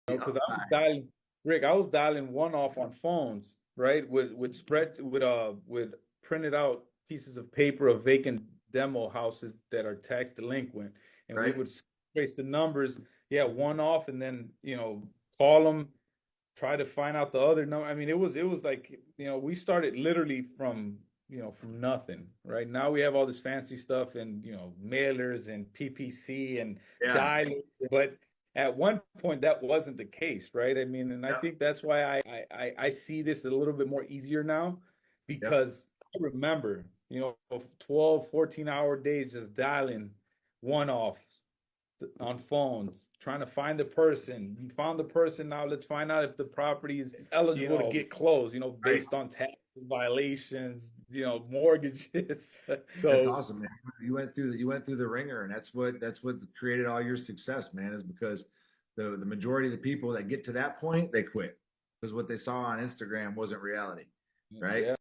Because I was dialing, Rick, I was dialing one off on phones, right? With printed out pieces of paper of vacant demo houses that are tax delinquent, and we right? would trace the numbers, yeah, one off, and then call them, try to find out the other number. I mean, it was like we started literally from nothing, right? Now we have all this fancy stuff and mailers and PPC and Yeah. dialers, but at one point that wasn't the case, right? I mean, and I Yep. think that's why I see this a little bit more easier now Yep. because I remember 12, 14-hour days just dialing one off on phones, trying to find the person. You found the person. Now let's find out if the property is eligible to get closed, Right. based on tax violations, mortgages. That's So awesome, man. You went through the ringer, and that's what created all your success, man, is because the majority of the people that get to that point, they quit because what they saw on Instagram wasn't reality, right? yeah.